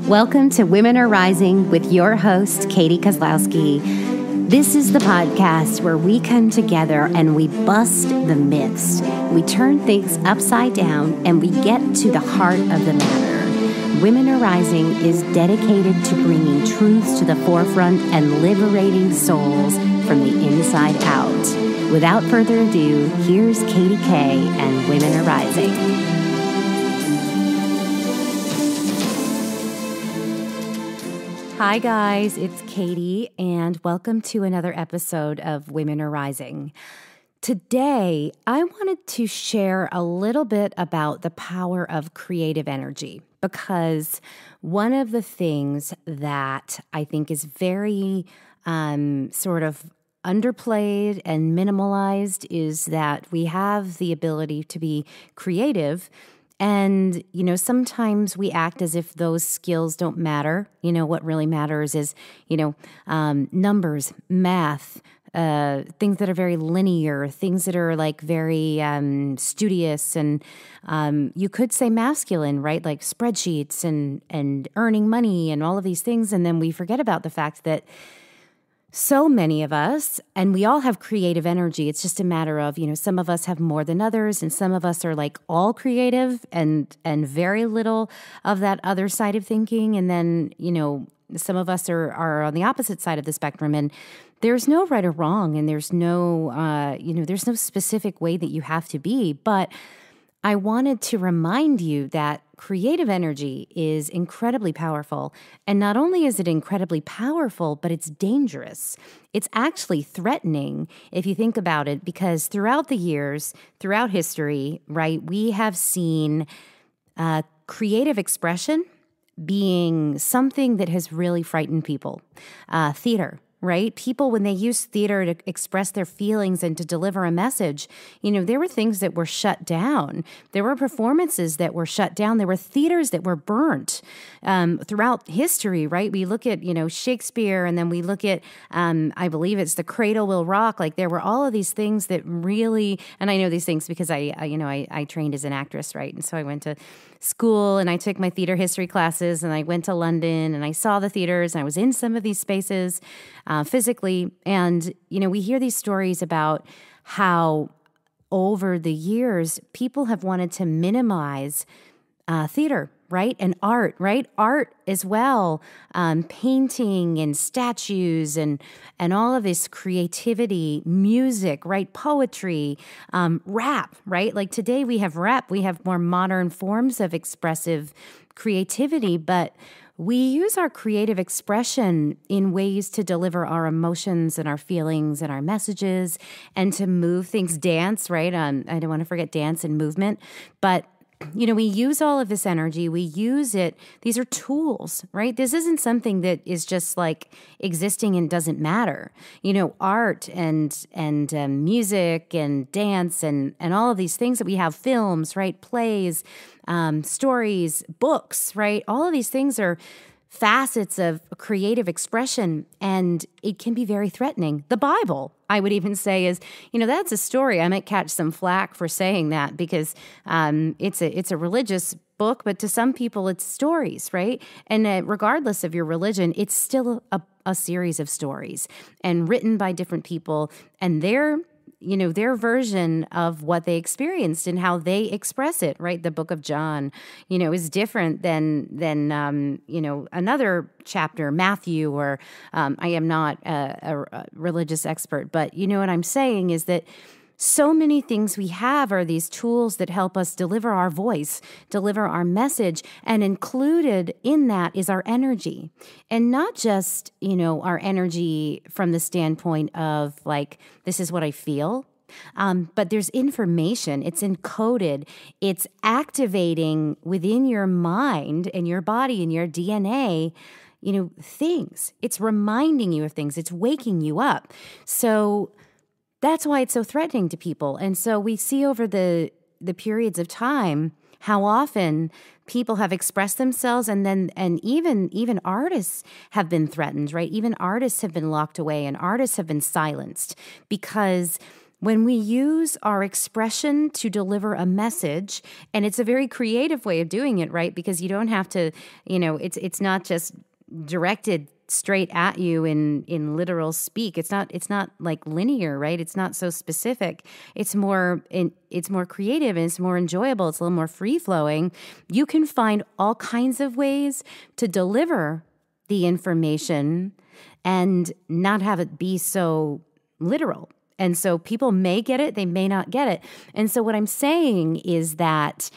Welcome to Women Are Rising with your host, Katie Kozlowski. This is the podcast where we come together and we bust the myths. We turn things upside down and we get to the heart of the matter. Women Are Rising is dedicated to bringing truths to the forefront and liberating souls from the inside out. Without further ado, here's Katie K and Women Are Rising. Hi guys, it's Katie and welcome to another episode of Women Are Rising. Today, I wanted to share a little bit about the power of creative energy because one of the things that I think is very sort of underplayed and minimalized is that we have the ability to be creative. And, sometimes we act as if those skills don't matter. What really matters is, numbers, math, things that are very linear, things that are like very studious and you could say masculine, right? Like spreadsheets and earning money and all of these things. And then we forget about the fact that so many of us, and we all have creative energy. It's just a matter of, some of us have more than others, and some of us are like all creative and very little of that other side of thinking. And then, some of us are on the opposite side of the spectrum. And there's no right or wrong, and there's no, there's no specific way that you have to be. But I wanted to remind you that creative energy is incredibly powerful. And not only is it incredibly powerful, but it's dangerous. It's actually threatening if you think about it, because throughout the years, throughout history, right, we have seen creative expression being something that has really frightened people. Theater. Right? People, when they use theater to express their feelings and to deliver a message, there were things that were shut down. There were performances that were shut down. There were theaters that were burnt throughout history, right? We look at, Shakespeare, and then we look at, I believe it's The Cradle Will Rock. Like there were all of these things that really, and I know these things because I trained as an actress, right? And so I went to school and I took my theater history classes and I went to London and I saw the theaters and I was in some of these spaces physically. And, we hear these stories about how over the years, people have wanted to minimize theater, right? And art, right? Art as well, painting and statues and all of this creativity, music, right? Poetry, rap, right? Like today we have rap, we have more modern forms of expressive creativity, but we use our creative expression in ways to deliver our emotions and our feelings and our messages and to move things, dance, right? I don't want to forget dance and movement, but we use all of this energy. We use it. These are tools, right? This isn't something that is just like existing and doesn't matter. Art and music and dance and all of these things that we have, films, right? Plays, stories, books, right? All of these things are facets of creative expression, and it can be very threatening. The Bible, I would even say, is, that's a story. I might catch some flack for saying that because it's a religious book, but to some people it's stories, right? And regardless of your religion, it's still a series of stories and written by different people, and their version of what they experienced and how they express it, right? The book of John, is different than another chapter, Matthew, or I am not a religious expert, but what I'm saying is that so many things we have are these tools that help us deliver our voice, deliver our message, and included in that is our energy. And not just, our energy from the standpoint of like, this is what I feel, but there's information. It's encoded. It's activating within your mind and your body and your DNA, things. It's reminding you of things. It's waking you up. So that's why it's so threatening to people. And so we see over the periods of time how often people have expressed themselves, and even artists have been threatened, right? Even artists have been locked away and artists have been silenced because when we use our expression to deliver a message, and it's a very creative way of doing it, right? Because you don't have to, it's not just directed straight at you in literal speak. It's not like linear, right? It's not so specific. It's more creative, and it's more enjoyable. It's a little more free flowing. You can find all kinds of ways to deliver the information and not have it be so literal. And so people may get it, they may not get it. And so what I'm saying is that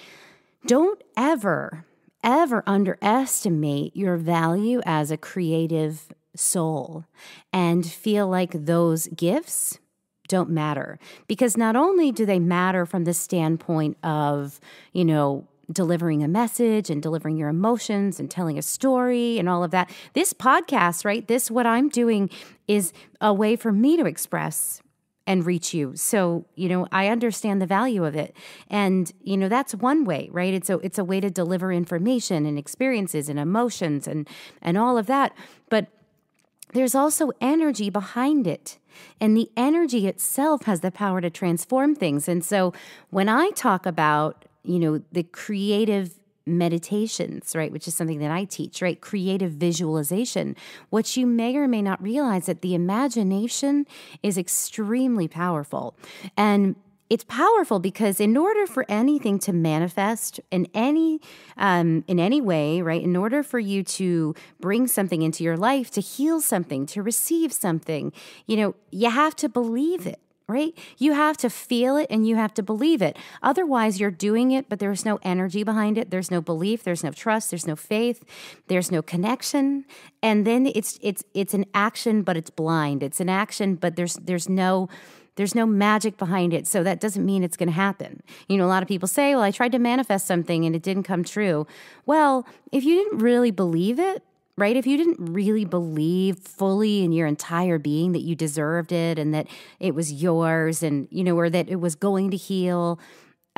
don't ever underestimate your value as a creative soul and feel like those gifts don't matter. Because not only do they matter from the standpoint of, delivering a message and delivering your emotions and telling a story and all of that. This podcast, right? What I'm doing is a way for me to express and reach you. So, I understand the value of it. And, that's one way, right? It's a way to deliver information and experiences and emotions and all of that. But there's also energy behind it. And the energy itself has the power to transform things. And so when I talk about, the creative meditations, right, which is something that I teach, right, creative visualization, what you may or may not realize that the imagination is extremely powerful. And it's powerful because in order for anything to manifest in any way, right, in order for you to bring something into your life, to heal something, to receive something, you have to believe it. Right? You have to feel it and you have to believe it. Otherwise, you're doing it, but there's no energy behind it. There's no belief. There's no trust. There's no faith. There's no connection. And then it's an action, but it's blind. It's an action, but there's no magic behind it. So that doesn't mean it's going to happen. A lot of people say, well, I tried to manifest something and it didn't come true. Well, if you didn't really believe it, right? If you didn't really believe fully in your entire being that you deserved it and that it was yours and, or that it was going to heal,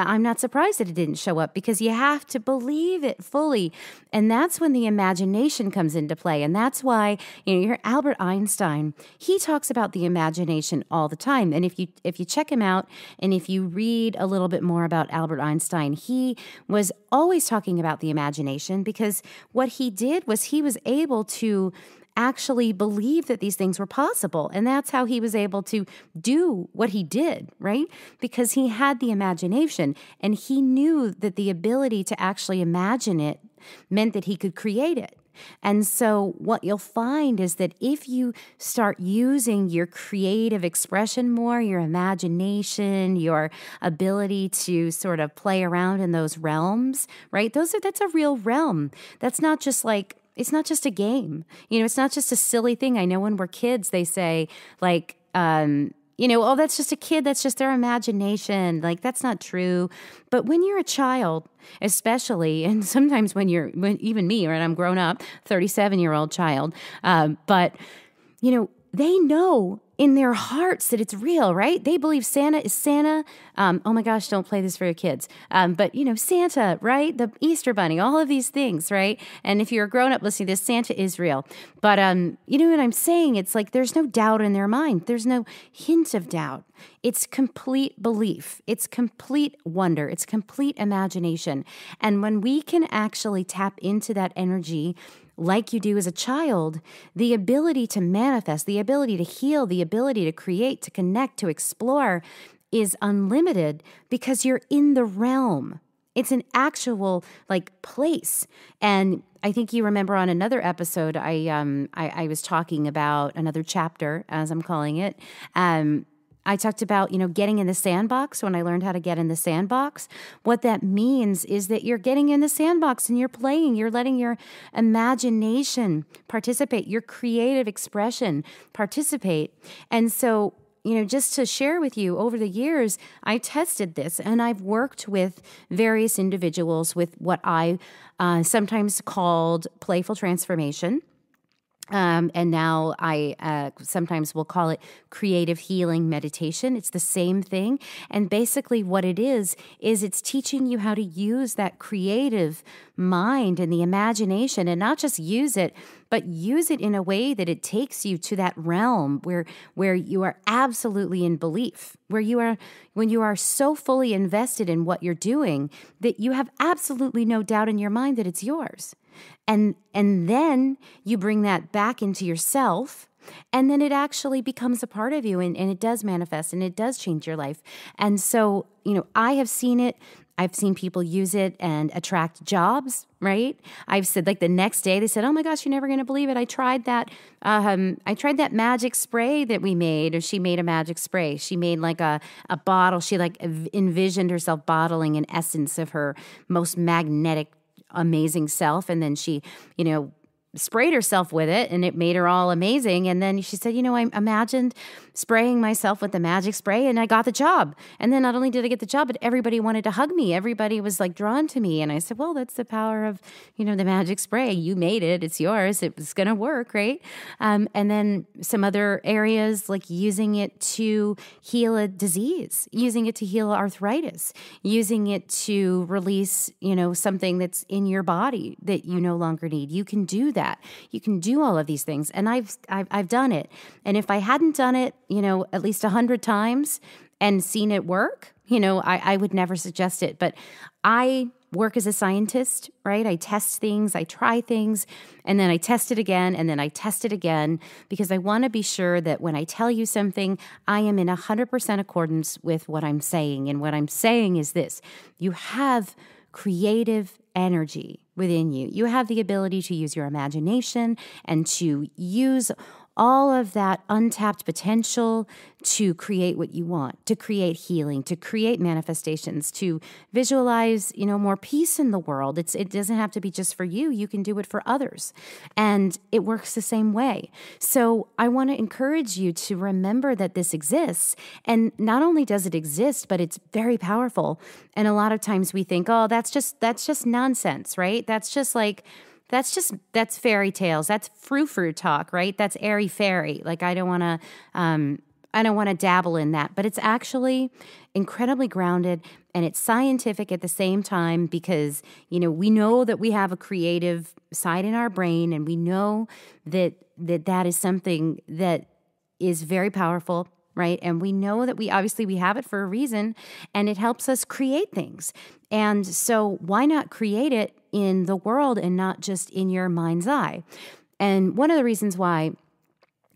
I'm not surprised that it didn't show up because you have to believe it fully. And that's when the imagination comes into play. And that's why, you hear Albert Einstein, he talks about the imagination all the time. And if you check him out and if you read a little bit more about Albert Einstein, he was always talking about the imagination because what he did was he was able to actually believe that these things were possible. And that's how he was able to do what he did, right? Because he had the imagination and he knew that the ability to actually imagine it meant that he could create it. And so what you'll find is that if you start using your creative expression more, your imagination, your ability to sort of play around in those realms, right? That's a real realm. That's not just like, it's not just a game. It's not just a silly thing. I know when we're kids, they say like, oh, that's just a kid. That's just their imagination. Like, that's not true. But when you're a child, especially, and sometimes when even me, right, I'm grown up, 37-year-old child, but, they know in their hearts that it's real, right? They believe Santa is Santa. Oh my gosh, don't play this for your kids. But Santa, right? The Easter Bunny, all of these things, right? And if you're a grown up listening to this, Santa is real. But you know what I'm saying? It's like there's no doubt in their mind. There's no hint of doubt. It's complete belief. It's complete wonder. It's complete imagination. And when we can actually tap into that energy, like you do as a child, the ability to manifest, the ability to heal, the ability to create, to connect, to explore is unlimited because you're in the realm. It's an actual place. And I think you remember on another episode, I was talking about another chapter, as I'm calling it. I talked about, getting in the sandbox when I learned how to get in the sandbox. What that means is that you're getting in the sandbox and you're playing. You're letting your imagination participate, your creative expression participate. And so, just to share with you, over the years, I tested this and I've worked with various individuals with what I sometimes called playful transformation. And now I sometimes will call it creative healing meditation. It's the same thing. And basically what it is it's teaching you how to use that creative mind and the imagination, and not just use it, but use it in a way that it takes you to that realm where you are absolutely in belief, when you are so fully invested in what you're doing that you have absolutely no doubt in your mind that it's yours. And then you bring that back into yourself, and then it actually becomes a part of you, and it does manifest, and it does change your life. And so, I have seen it. I've seen people use it and attract jobs, right? I've said, like, the next day they said, "Oh my gosh, you're never going to believe it. I tried that magic spray that we made," or she made a magic spray. She made like a bottle. She like envisioned herself bottling an essence of her most magnetic, amazing self, and then she sprayed herself with it, and it made her all amazing. And then she said, I imagined spraying myself with the magic spray, and I got the job. And then not only did I get the job, but everybody wanted to hug me. Everybody was like drawn to me. And I said, well, that's the power of, the magic spray. You made it. It's yours. It was going to work, right? And then some other areas, like using it to heal a disease, using it to heal arthritis, using it to release, something that's in your body that you no longer need. You can do that. You can do all of these things. And I've done it. And if I hadn't done it, at least 100 times and seen it work, I would never suggest it. But I work as a scientist, right? I test things, I try things, and then I test it again, and then I test it again, because I want to be sure that when I tell you something, I am in 100% accordance with what I'm saying. And what I'm saying is this: you have creative energy within you. You have the ability to use your imagination and to use all of that untapped potential to create what you want, to create healing, to create manifestations, to visualize, more peace in the world. It doesn't have to be just for you. You can do it for others. And it works the same way. So I want to encourage you to remember that this exists. And not only does it exist, but it's very powerful. And a lot of times we think, oh, that's just nonsense, right? That's fairy tales. That's frou-frou talk, right? That's airy-fairy. Like, I don't want to dabble in that. But it's actually incredibly grounded, and it's scientific at the same time, because, we know that we have a creative side in our brain, and we know that is something that is very powerful, right? And we know that we have it for a reason, and it helps us create things. And so why not create it in the world and not just in your mind's eye? And one of the reasons why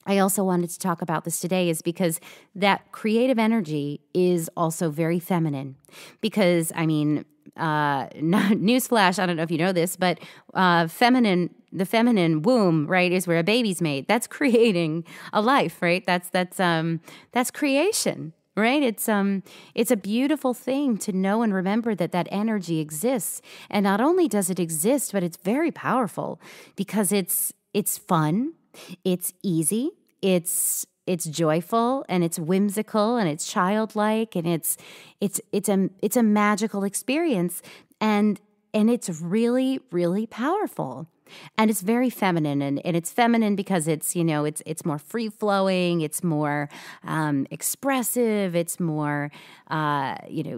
I also wanted to talk about this today is because that creative energy is also very feminine. Because, newsflash, I don't know if you know this, but the feminine womb, right, is where a baby's made. That's creating a life, right? That's creation. Right? It's a beautiful thing to know and remember that energy exists. And not only does it exist, but it's very powerful, because it's fun, it's easy, it's joyful, and it's whimsical, and it's childlike, and it's a magical experience, and it's really, really powerful. And it's very feminine, and it's feminine because it's more free flowing, it's more expressive, it's more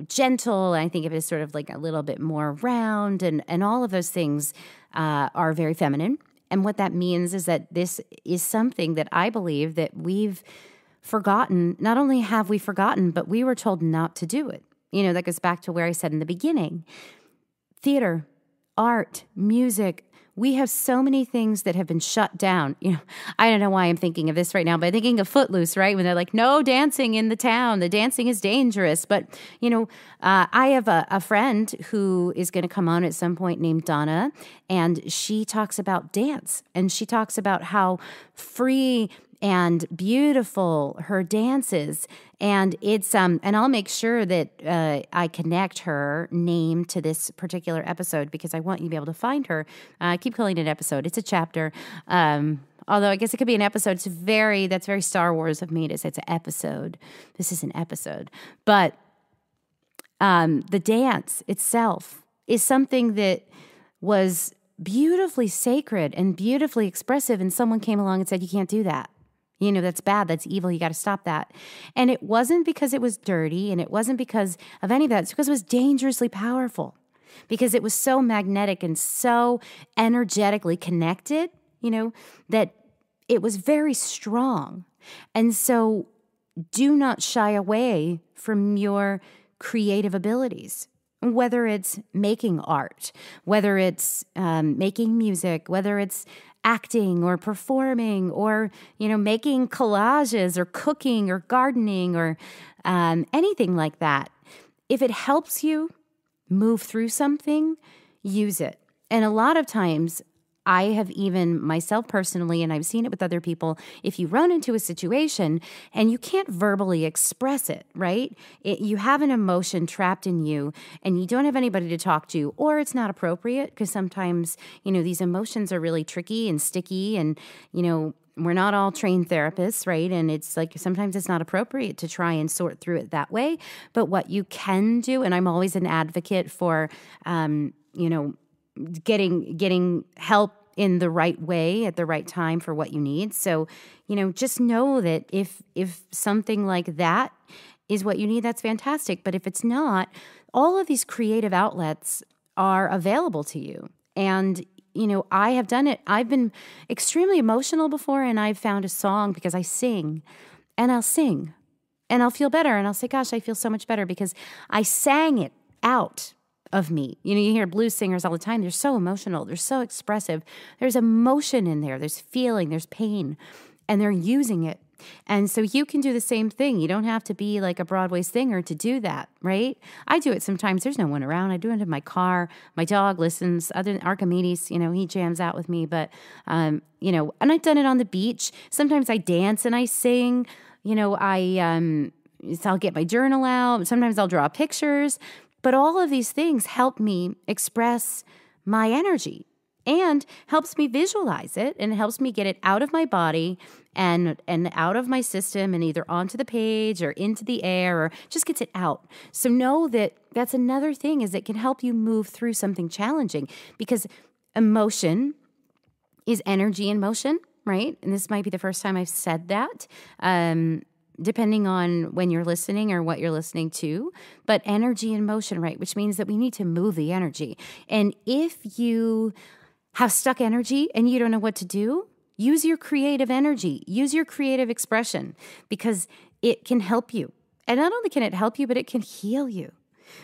gentle. I think of it as sort of like a little bit more round, and all of those things are very feminine. And what that means is that this is something that I believe that we've forgotten. Not only have we forgotten, but we were told not to do it. That goes back to where I said in the beginning: theater, art, music. We have so many things that have been shut down. I don't know why I'm thinking of this right now, but I'm thinking of Footloose, right? When they're like, no dancing in the town. The dancing is dangerous. But, I have a friend who is going to come on at some point named Donna, and she talks about dance. And she talks about how free and beautiful her dance is. And it's and I'll make sure that I connect her name to this particular episode, because I want you to be able to find her. I keep calling it an episode. It's a chapter. Although I guess it could be an episode. That's very Star Wars of me to say it's an episode. This is an episode. But the dance itself is something that was beautifully sacred and beautifully expressive, and someone came along and said, you can't do that. That's bad. That's evil. You got to stop that. And it wasn't because it was dirty, and it wasn't because of any of that. It's because it was dangerously powerful, because it was so magnetic and so energetically connected, that it was very strong. And so do not shy away from your creative abilities, whether it's making art, whether it's making music, whether it's acting or performing, or, making collages or cooking or gardening or anything like that. If it helps you move through something, use it. And a lot of times, I have even myself personally, and I've seen it with other people, if you run into a situation and you can't verbally express it, right? You have an emotion trapped in you and you don't have anybody to talk to, or it's not appropriate, because sometimes, these emotions are really tricky and sticky, and, we're not all trained therapists, right? And it's like sometimes it's not appropriate to try and sort through it that way. But what you can do, and I'm always an advocate for, getting help in the right way at the right time for what you need. So, just know that if something like that is what you need, that's fantastic. But if it's not, all of these creative outlets are available to you. And, I have done it. I've been extremely emotional before, and I've found a song, because I sing, and I'll sing and I'll feel better. And I'll say, gosh, I feel so much better because I sang it out of me. You hear blues singers all the time. They're so emotional. They're so expressive. There's emotion in there. There's feeling. There's pain. And they're using it. And so you can do the same thing. You don't have to be like a Broadway singer to do that, right? I do it sometimes. There's no one around. I do it in my car. My dog listens. Other than Archimedes, he jams out with me. But, and I've done it on the beach. Sometimes I dance and I sing. So I'll get my journal out. Sometimes I'll draw pictures. But all of these things help me express my energy and helps me visualize it, and it helps me get it out of my body and out of my system, and either onto the page or into the air, or just gets it out. So know that that's another thing, is it can help you move through something challenging, because emotion is energy in motion, right? And this might be the first time I've said that. Depending on when you're listening or what you're listening to, but energy in motion, right? Which means that we need to move the energy. And if you have stuck energy and you don't know what to do, use your creative energy, use your creative expression, because it can help you. And not only can it help you, but it can heal you.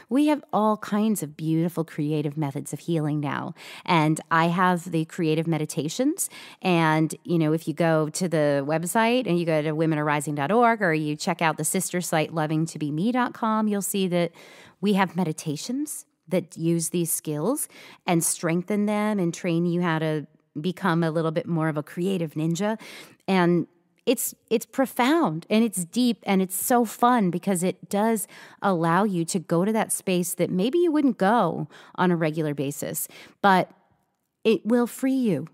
We have all kinds of beautiful creative methods of healing now. And I have the creative meditations. And, if you go to the website and you go to womenarising.org, or you check out the sister site, lovingtobeme.com, you'll see that we have meditations that use these skills and strengthen them and train you how to become a little bit more of a creative ninja. And it's profound and it's deep and it's so fun, because it does allow you to go to that space that maybe you wouldn't go on a regular basis, but it will free you.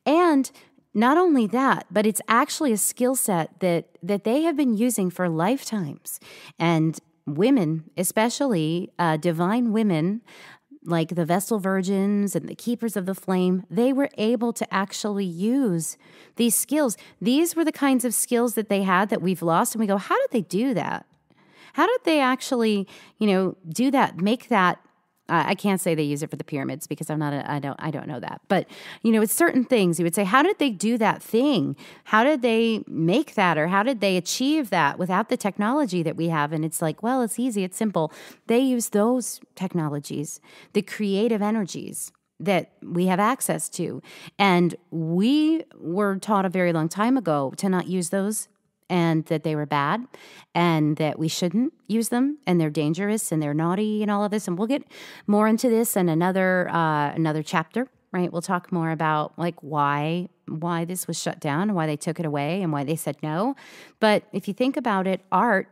And not only that, but it's actually a skill set that they have been using for lifetimes. And women, especially divine women, like the Vestal Virgins and the Keepers of the Flame, they were able to actually use these skills. These were the kinds of skills that they had that we've lost. And we go, how did they do that? How did they actually, do that, make that? I can't say they use it for the pyramids, because I don't know that. But, it's certain things. You would say, how did they do that thing? How did they make that? Or how did they achieve that without the technology that we have? And it's like, well, it's easy. It's simple. They use those technologies, the creative energies that we have access to. And we were taught a very long time ago to not use those, and that they were bad, and that we shouldn't use them, and they're dangerous and they're naughty and all of this. And we'll get more into this in another chapter, right? We'll talk more about like why this was shut down, why they took it away, and why they said no. But if you think about it, art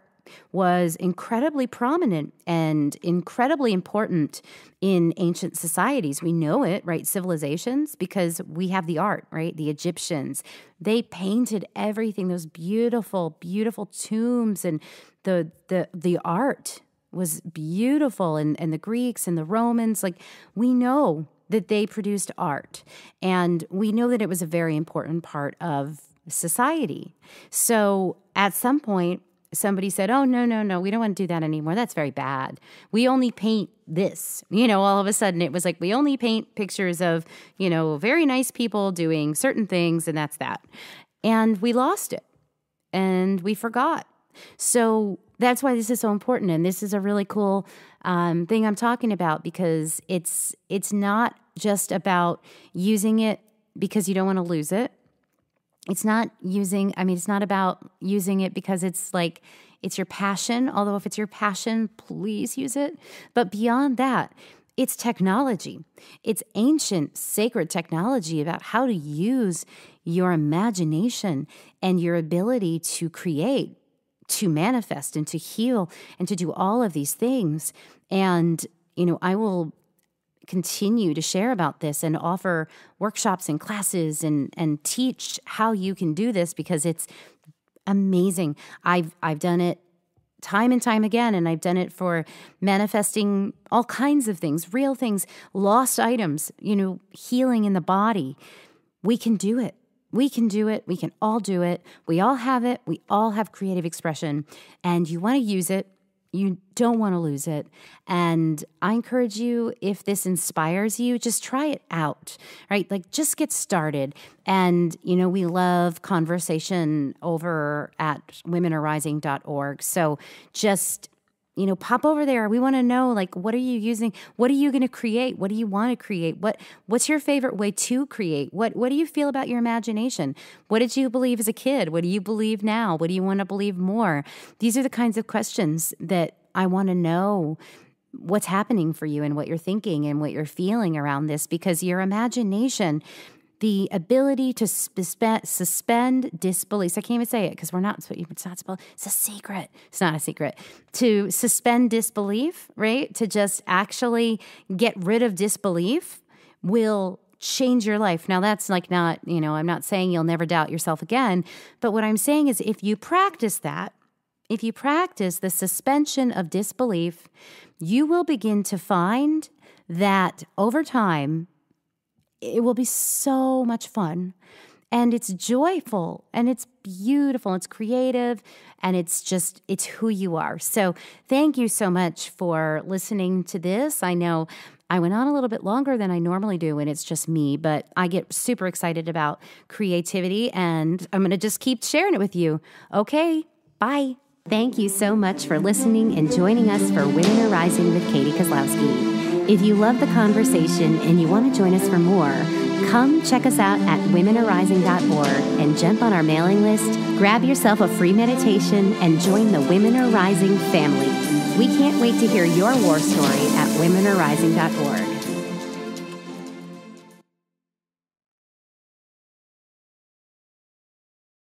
was incredibly prominent and incredibly important in ancient societies. We know it, right? Civilizations, because we have the art, right? The Egyptians, they painted everything, those beautiful, beautiful tombs, and the art was beautiful. And the Greeks and the Romans, like, we know that they produced art. And we know that it was a very important part of society. So at some point, somebody said, oh, no, we don't want to do that anymore. That's very bad. We only paint this. All of a sudden it was like, we only paint pictures of, very nice people doing certain things, and that's that. And we lost it and we forgot. So that's why this is so important. And this is a really cool thing I'm talking about, because it's not just about using it because you don't want to lose it. It's not about using it because it's like, it's your passion. Although if it's your passion, please use it. But beyond that, it's technology. It's ancient, sacred technology about how to use your imagination and your ability to create, to manifest and to heal and to do all of these things. And, I will continue to share about this and offer workshops and classes and teach how you can do this, because it's amazing. I've done it time and time again, and I've done it for manifesting all kinds of things, real things, lost items, healing in the body. We can do it. We can do it. We can all do it. We all have it. We all have creative expression, and you want to use it. You don't want to lose it. And I encourage you, if this inspires you, just try it out, right? Like, just get started. And, we love conversation over at womenarising.org. So just, pop over there. We want to know, like, what are you using? What are you going to create? What do you want to create? What's your favorite way to create? What do you feel about your imagination? What did you believe as a kid? What do you believe now? What do you want to believe more? These are the kinds of questions that I want to know what's happening for you and what you're thinking and what you're feeling around this, because your imagination, the ability to suspend disbelief. I can't even say it because it's a secret. It's not a secret. To suspend disbelief, right? To just actually get rid of disbelief will change your life. Now, that's like not, I'm not saying you'll never doubt yourself again. But what I'm saying is, if you practice that, if you practice the suspension of disbelief, you will begin to find that over time, it will be so much fun, and it's joyful, and it's beautiful, it's creative, and it's who you are. So thank you so much for listening to this. I know I went on a little bit longer than I normally do when it's just me, but I get super excited about creativity, and I'm going to just keep sharing it with you. Okay, bye. Thank you so much for listening and joining us for Women Are Rising with Katie Kozlowski. If you love the conversation and you want to join us for more, come check us out at womenarising.org and jump on our mailing list, grab yourself a free meditation, and join the Women Are Rising family. We can't wait to hear your war story at womenarising.org.